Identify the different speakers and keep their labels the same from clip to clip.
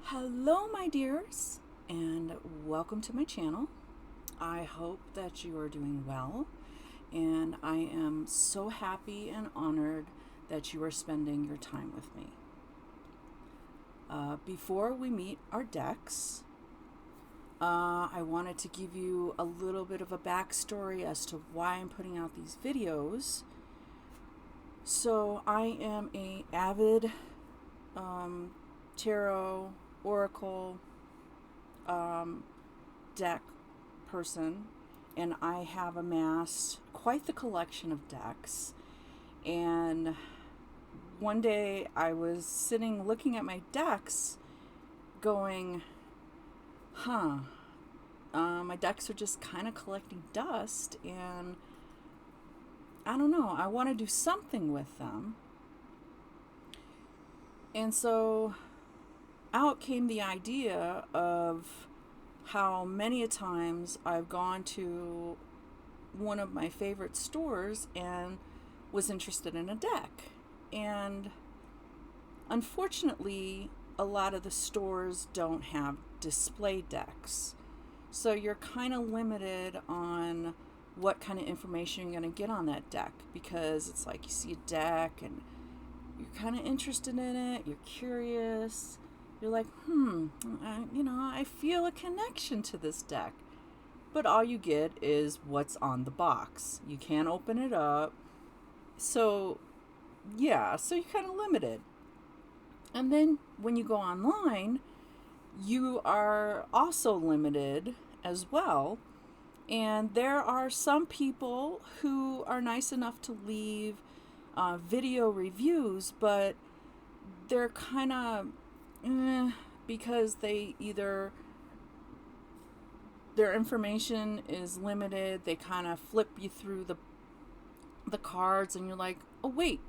Speaker 1: Hello, my dears, and welcome to my channel. I hope that you are doing well, and I am so happy and honored that you are spending your time with me. Before we meet our decks, I wanted to give you a little bit of a backstory as to why I'm putting out these videos. So I am a avid tarot, oracle, deck person, and I have amassed quite the collection of decks. And one day I was sitting looking at my decks going, my decks are just kind of collecting dust, and I don't know, I want to do something with them. And so out came the idea of how many a times I've gone to one of my favorite stores and was interested in a deck. And unfortunately, a lot of the stores don't have display decks. So you're kind of limited on what kind of information you're going to get on that deck, because it's like you see a deck and you're kind of interested in it, you're curious, you're like, I feel a connection to this deck. But all you get is what's on the box. You can't open it up. So you're kind of limited. And then when you go online, you are also limited as well. And there are some people who are nice enough to leave video reviews, but they're kind of because their information is limited. They kind of flip you through the cards, and you're like, oh wait,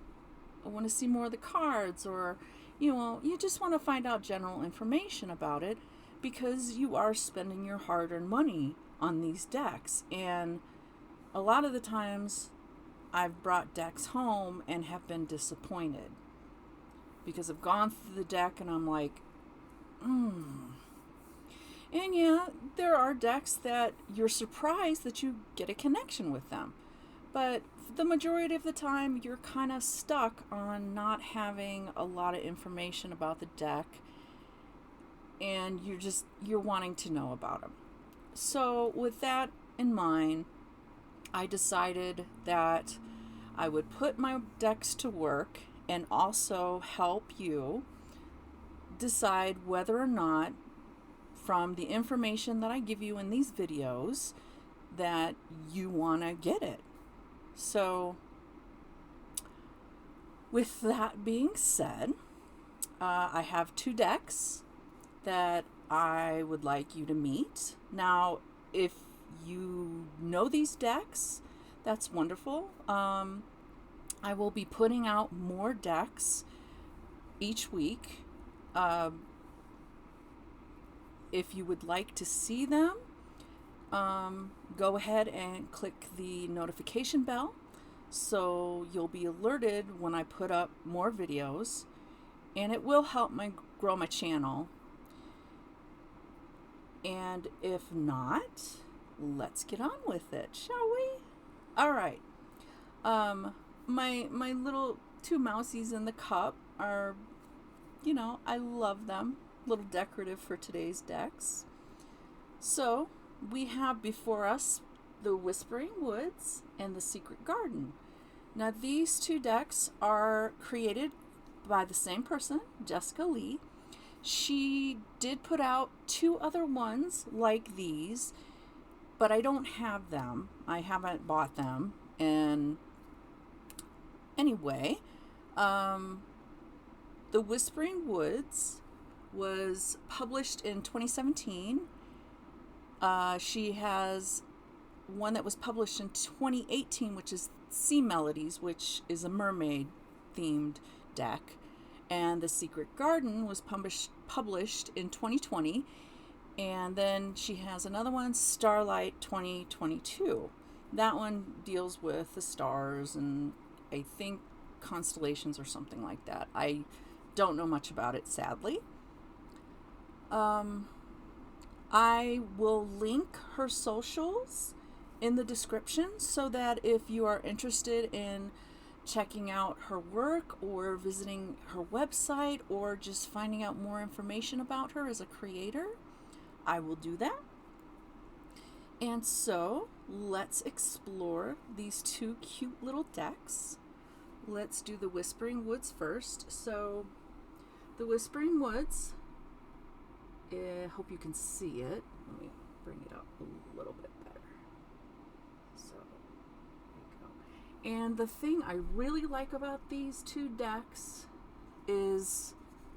Speaker 1: I want to see more of the cards, or you just want to find out general information about it because you are spending your hard-earned money on these decks. And a lot of the times I've brought decks home and have been disappointed because I've gone through the deck and I'm like, And yeah, there are decks that you're surprised that you get a connection with them. But the majority of the time, you're kind of stuck on not having a lot of information about the deck, and you're wanting to know about them. So with that in mind, I decided that I would put my decks to work and also help you decide whether or not, from the information that I give you in these videos, that you want to get it. So with that being said, I have two decks that I would like you to meet. Now, if you know these decks, that's wonderful. I will be putting out more decks each week. If you would like to see them, go ahead and click the notification bell so you'll be alerted when I put up more videos, and it will help grow my channel. And if not, let's get on with it, shall we? All right. My little two mousies in the cup are, I love them. Little decorative for today's decks. So we have before us the Whispering Woods and the Secret Garden. Now these two decks are created by the same person, Jessica Lee. She did put out two other ones like these, but I don't have them. I haven't bought them. And anyway, the Whispering Woods was published in 2017. She has one that was published in 2018, which is Sea Melodies, which is a mermaid themed deck. And The Secret Garden was published in 2020. And then she has another one, Starlight 2022. That one deals with the stars and I think constellations or something like that. I don't know much about it, sadly. I will link her socials in the description so that if you are interested in checking out her work or visiting her website or just finding out more information about her as a creator, I will do that. And so let's explore these two cute little decks. Let's do the Whispering Woods first. So the Whispering Woods, I hope you can see it. Let me bring it up a little bit better. So there you go. And the thing I really like about these two decks is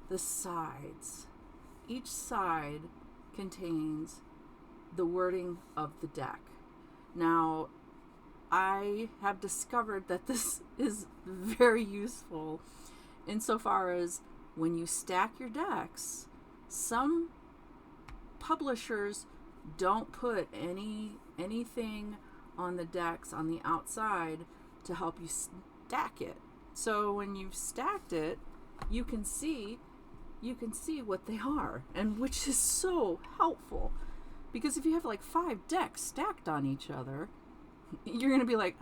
Speaker 1: the sides. Each side contains the wording of the deck. Now, I have discovered that this is very useful insofar as when you stack your decks, some publishers don't put anything on the decks on the outside to help you stack it. So when you've stacked it, you can see what they are, and which is so helpful. Because if you have like 5 decks stacked on each other, you're going to be like,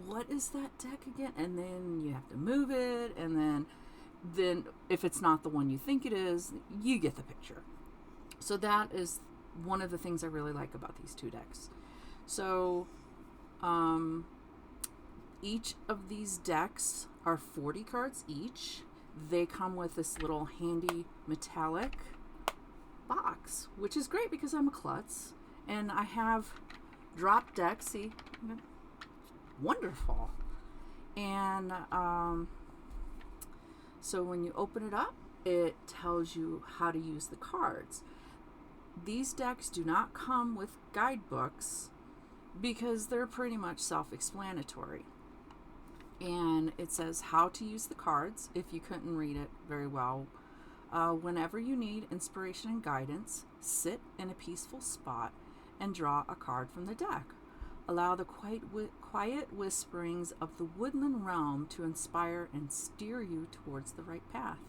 Speaker 1: what is that deck again? And then you have to move it, and then if it's not the one you think it is, you get the picture. So that is one of the things I really like about these two decks. So each of these decks are 40 cards each. They come with this little handy metallic box, which is great because I'm a klutz and I have drop decks. See, wonderful. And so when you open it up, it tells you how to use the cards. These decks do not come with guidebooks because they're pretty much self-explanatory. And it says how to use the cards if you couldn't read it very well. Whenever you need inspiration and guidance, sit in a peaceful spot and draw a card from the deck. Allow the quiet whisperings of the woodland realm to inspire and steer you towards the right path.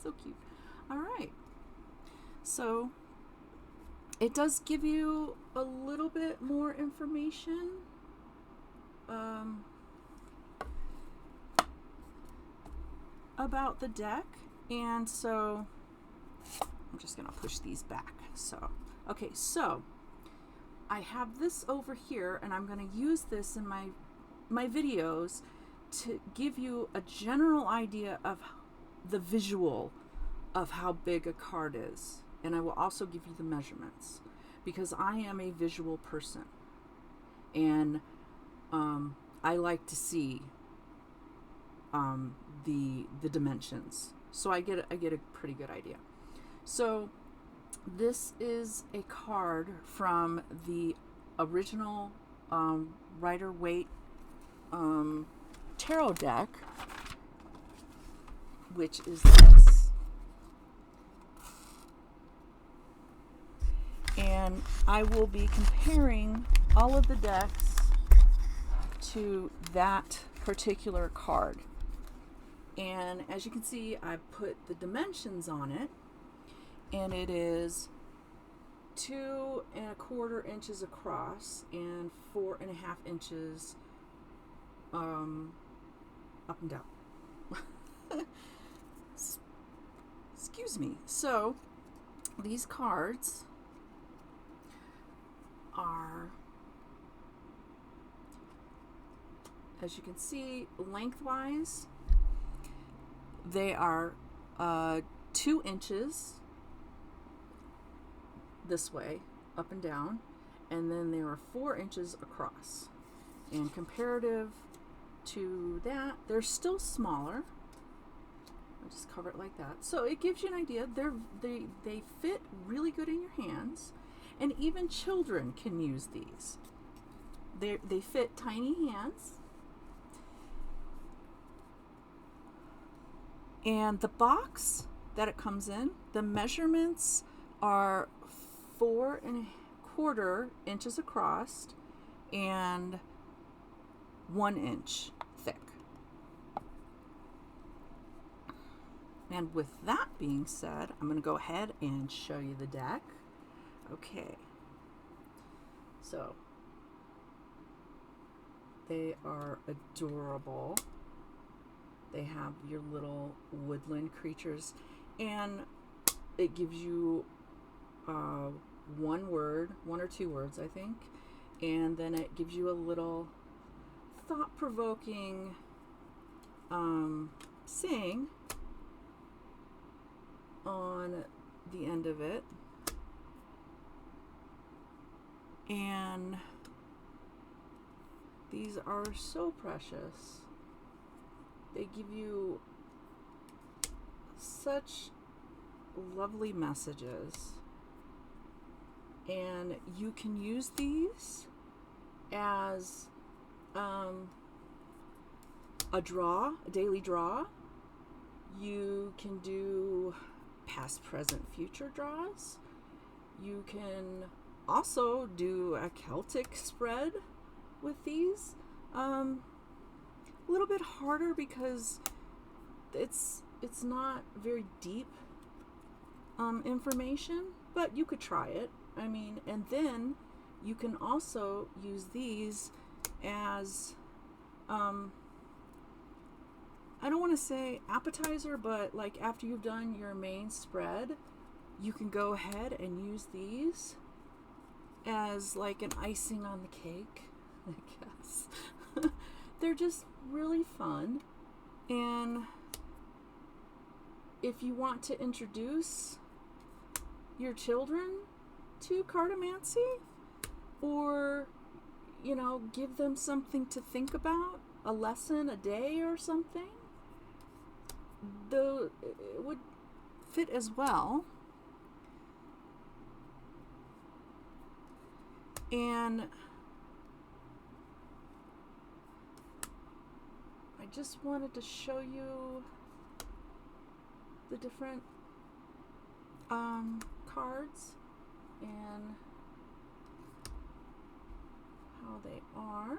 Speaker 1: So cute. All right. So it does give you a little bit more information. About the deck. And so I'm just going to push these back. So, okay, so I have this over here, and I'm going to use this in my videos to give you a general idea of the visual of how big a card is. And I will also give you the measurements because I am a visual person. And I like to see the dimensions. So I get a pretty good idea. So this is a card from the original Rider-Waite tarot deck, which is this. And I will be comparing all of the decks to that particular card. And as you can see, I put the dimensions on it, and it is 2¼ inches across and 4½ inches up and down. Excuse me. So these cards are, as you can see, lengthwise, they are 2 inches this way, up and down, and then they are 4 inches across. And comparative to that, they're still smaller. I'll just cover it like that. So it gives you an idea. They fit really good in your hands, and even children can use these. They fit tiny hands. And the box that it comes in, the measurements are 4¼ inches across and 1 inch thick. And with that being said, I'm going to go ahead and show you the deck. Okay. So, they are adorable. They have your little woodland creatures, and it gives you one or two words, I think, and then it gives you a little thought-provoking saying on the end of it. And these are so precious. They give you such lovely messages. And you can use these as a daily draw. You can do past, present, future draws. You can also do a Celtic spread with these. A little bit harder because it's not very deep information, but you could try it. I mean, and then you can also use these as I don't want to say appetizer, but like after you've done your main spread, you can go ahead and use these as like an icing on the cake, I guess. They're just really fun. And if you want to introduce your children to cartomancy, or, you know, give them something to think about, a lesson a day or something, though it would fit as well. And I just wanted to show you the different cards and how they are.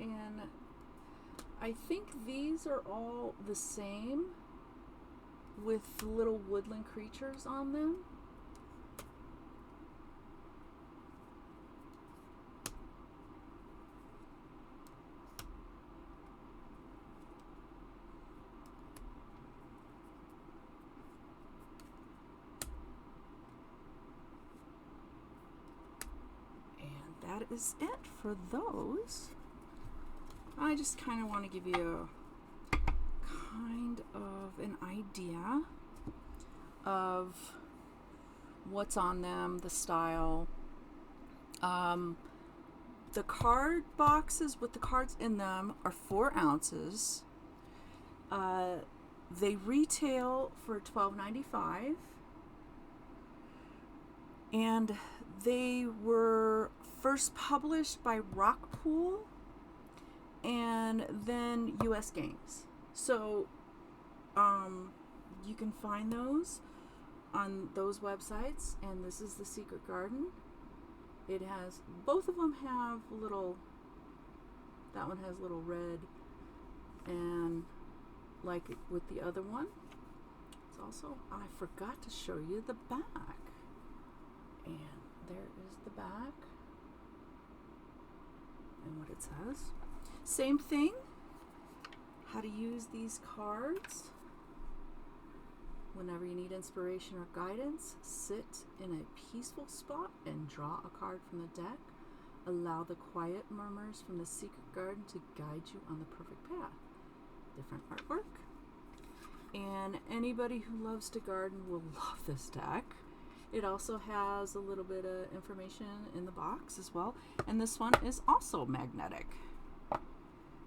Speaker 1: And I think these are all the same with little woodland creatures on them. That is it for those. I just kind of want to give you kind of an idea of what's on them, the style. The card boxes with the cards in them are 4 ounces. They retail for $12.95, and they were first published by Rockpool and then US Games. So you can find those on those websites. And this is The Secret Garden. It has, both of them have little, that one has little red, and like with the other one, it's also, I forgot to show you the back. And there is the back and what it says. Same thing, how to use these cards. Whenever you need inspiration or guidance, sit in a peaceful spot and draw a card from the deck. Allow the quiet murmurs from the secret garden to guide you on the perfect path. Different artwork. And anybody who loves to garden will love this deck. It also has a little bit of information in the box as well. And this one is also magnetic.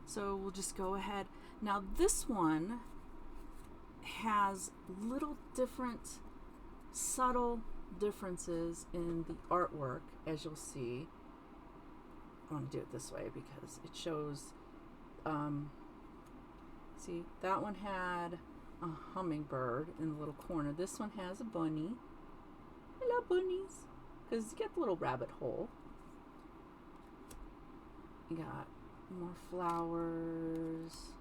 Speaker 1: So we'll just go ahead. Now this one has little different subtle differences in the artwork, as you'll see. I want to do it this way because it shows, see, that one had a hummingbird in the little corner. This one has a bunny. I love bunnies because you get the little rabbit hole. You got more flowers.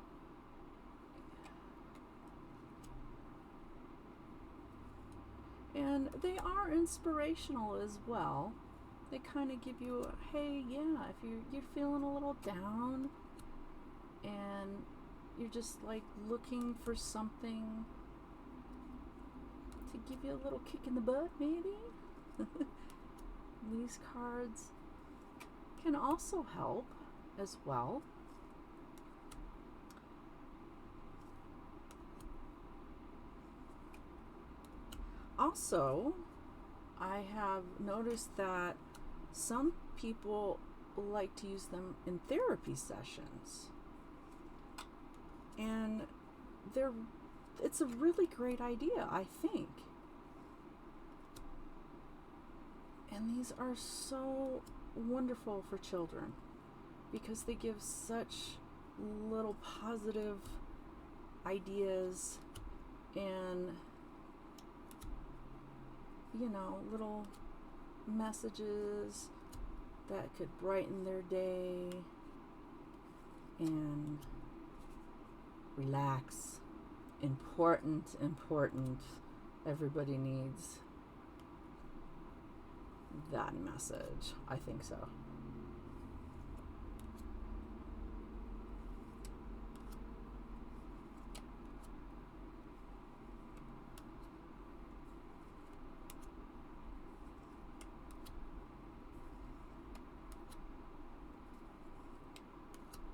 Speaker 1: And they are inspirational as well. They kind of give you, hey, yeah, if you're feeling a little down and you're just like looking for something to give you a little kick in the butt, maybe. These cards can also help as well. Also, I have noticed that some people like to use them in therapy sessions. And it's a really great idea, I think. And these are so wonderful for children because they give such little positive ideas and, little messages that could brighten their day and relax. Important. Everybody needs that message. I think so.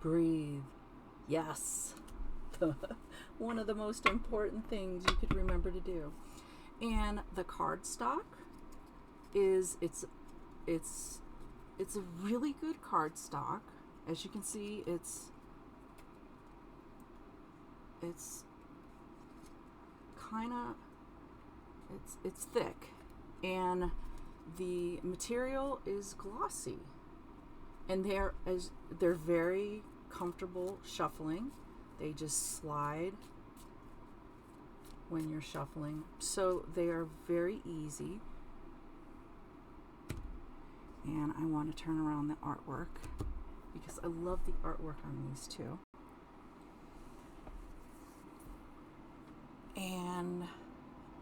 Speaker 1: Breathe. Yes. One of the most important things you could remember to do. And the cardstock is it's a really good cardstock. As you can see, it's kind of it's thick, and the material is glossy, and they're very comfortable shuffling. They just slide when you're shuffling, so they are very easy. And I want to turn around the artwork because I love the artwork on these too. And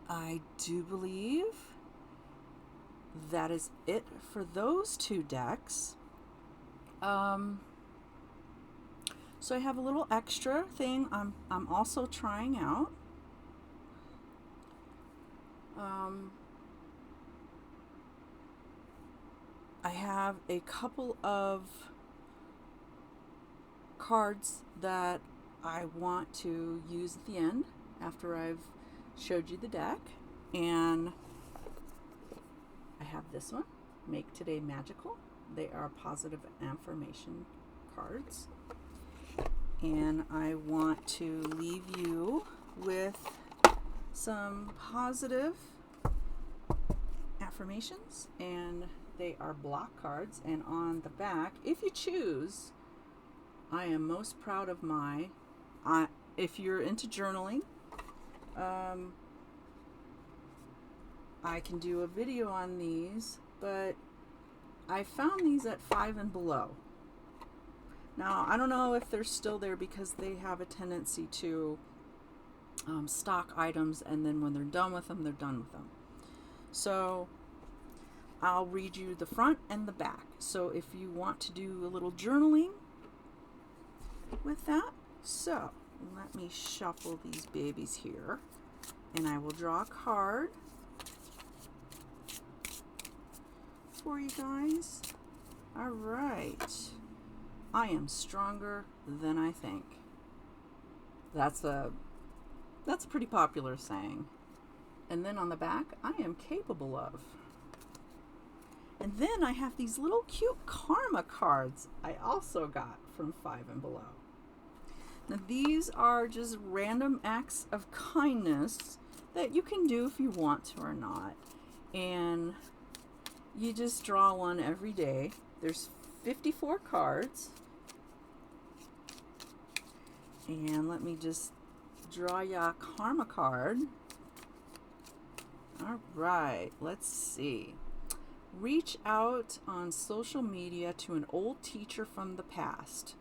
Speaker 1: I do believe that is it for those two decks. So I have a little extra thing I'm also trying out. I have a couple of cards that I want to use at the end after I've showed you the deck. And I have this one, Make Today Magical. They are positive affirmation cards. And I want to leave you with some positive affirmations, and they are block cards. And on the back, if you choose, I am most proud of if you're into journaling, I can do a video on these, but I found these at Five and Below. Now, I don't know if they're still there because they have a tendency to stock items, and then when they're done with them, they're done with them. So I'll read you the front and the back. So if you want to do a little journaling with that, so let me shuffle these babies here, and I will draw a card for you guys. All right. I am stronger than I think. That's a pretty popular saying. And then on the back, I am capable of. And then I have these little cute karma cards I also got from Five and Below. Now these are just random acts of kindness that you can do if you want to or not. And you just draw one every day. There's 54 cards. And let me just draw ya a karma card. All right, let's see. Reach out on social media to an old teacher from the past.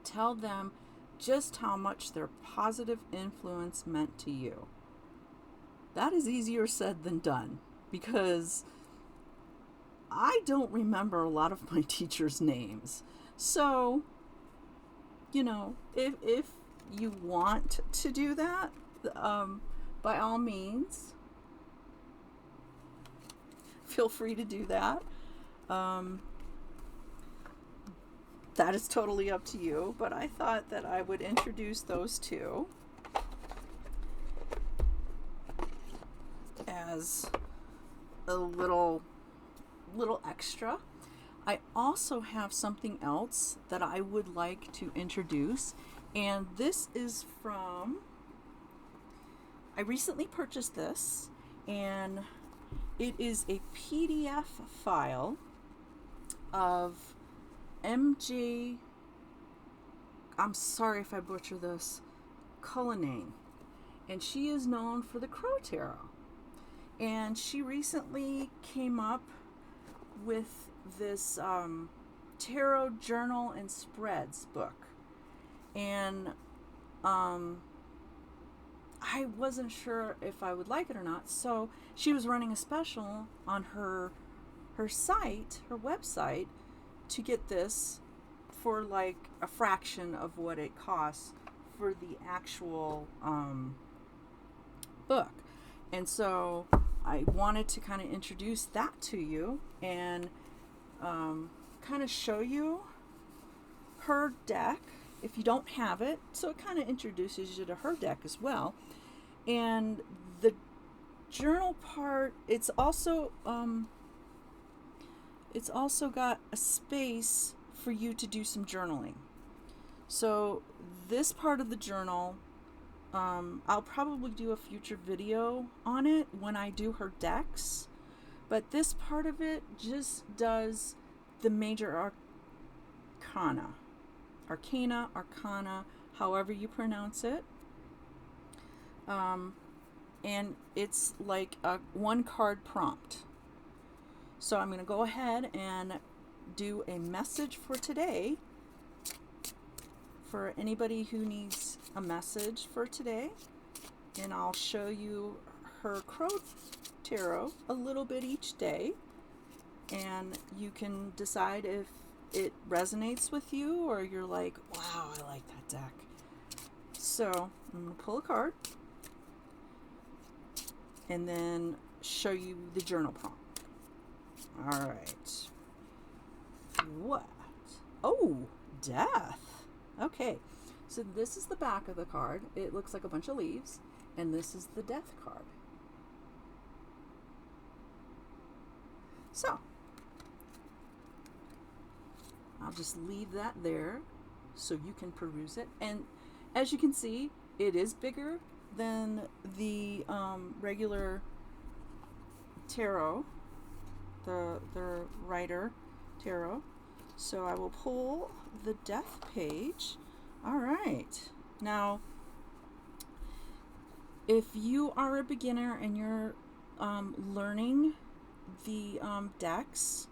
Speaker 1: Tell them just how much their positive influence meant to you. that is easier said than done, because I don't remember a lot of my teachers' names. So, if you want to do that, by all means, feel free to do that. That is totally up to you, but I thought that I would introduce those two as a little extra. I also have something else that I would like to introduce, and this is from, I recently purchased this, and it is a PDF file of MJ, I'm sorry if I butcher this, Cullinane, and she is known for the Crow Tarot. And she recently came up with this tarot journal and spreads book. And I wasn't sure if I would like it or not. So she was running a special on her site, her website, to get this for like a fraction of what it costs for the actual book. And so I wanted to kind of introduce that to you and kind of show you her deck if you don't have it. So it kind of introduces you to her deck as well. And the journal part, it's also got a space for you to do some journaling. So this part of the journal, I'll probably do a future video on it when I do her decks, but this part of it just does the major arcana, however you pronounce it. And it's like a 1-card prompt. So I'm going to go ahead and do a message for today for anybody who needs a message for today. And I'll show you her Crow Tarot a little bit each day. And you can decide if it resonates with you or you're like, wow, I like that deck. So I'm going to pull a card and then show you the journal prompt. All right. What? Oh, death. Okay. So this is the back of the card. It looks like a bunch of leaves. And this is the death card. So I'll just leave that there so you can peruse it. And as you can see, it is bigger than the regular tarot, the Rider Tarot. So I will pull the death page. All right. Now, if you are a beginner and you're learning the decks,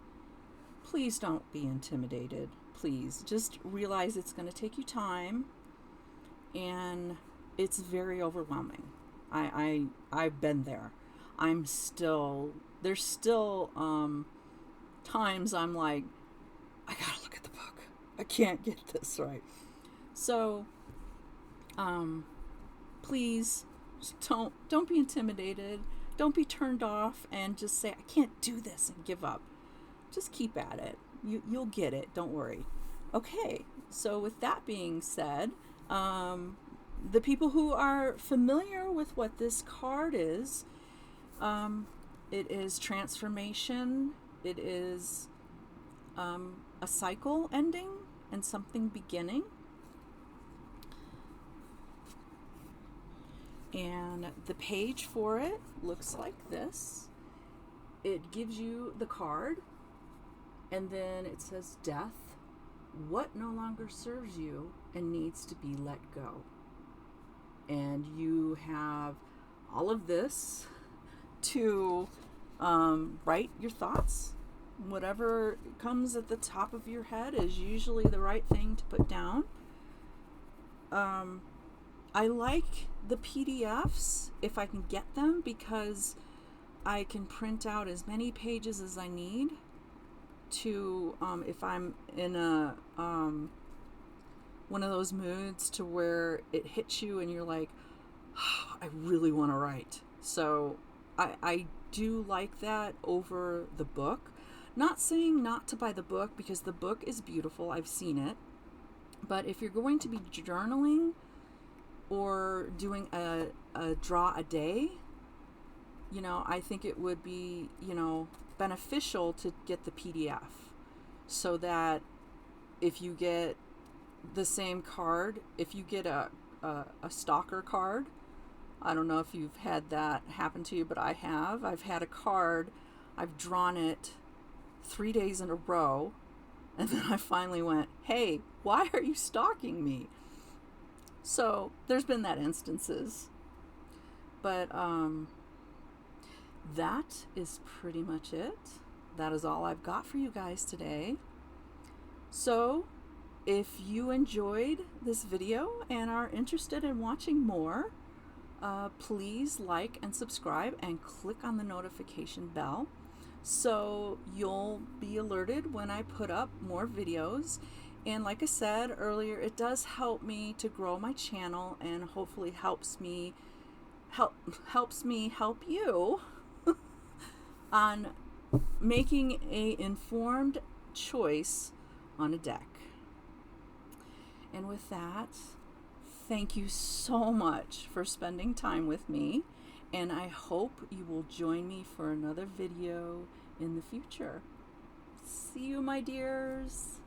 Speaker 1: please don't be intimidated. Please just realize it's going to take you time, and it's very overwhelming. I've been there. There's still times I'm like, I gotta look at the book. I can't get this right. So please just don't be intimidated. Don't be turned off and just say, I can't do this, and give up. Just keep at it. You'll get it. Don't worry. Okay, so with that being said, the people who are familiar with what this card is, it is transformation. It is a cycle ending and something beginning. And the page for it looks like this. It gives you the card, and then it says death, what no longer serves you and needs to be let go. And you have all of this to write your thoughts. Whatever comes at the top of your head is usually the right thing to put down. I like the PDFs if I can get them, because I can print out as many pages as I need to, if I'm in a one of those moods to where it hits you and you're like, oh, I really want to write. So I do like that over the book. Not saying not to buy the book, because the book is beautiful. I've seen it. But if you're going to be journaling or doing a draw a day, you know, I think it would be, you know, beneficial to get the PDF, so that if you get the same card, if you get a stalker card, I don't know if you've had that happen to you, but I have. I've had a card, I've drawn it 3 days in a row, and then I finally went, hey, why are you stalking me? So there's been that instances. But that is pretty much it. That is all I've got for you guys today. So if you enjoyed this video and are interested in watching more, please like and subscribe and click on the notification bell so you'll be alerted when I put up more videos. And like I said earlier, it does help me to grow my channel, and hopefully helps me help you on making a informed choice on a deck. And with that, thank you so much for spending time with me, and I hope you will join me for another video in the future. See you, my dears.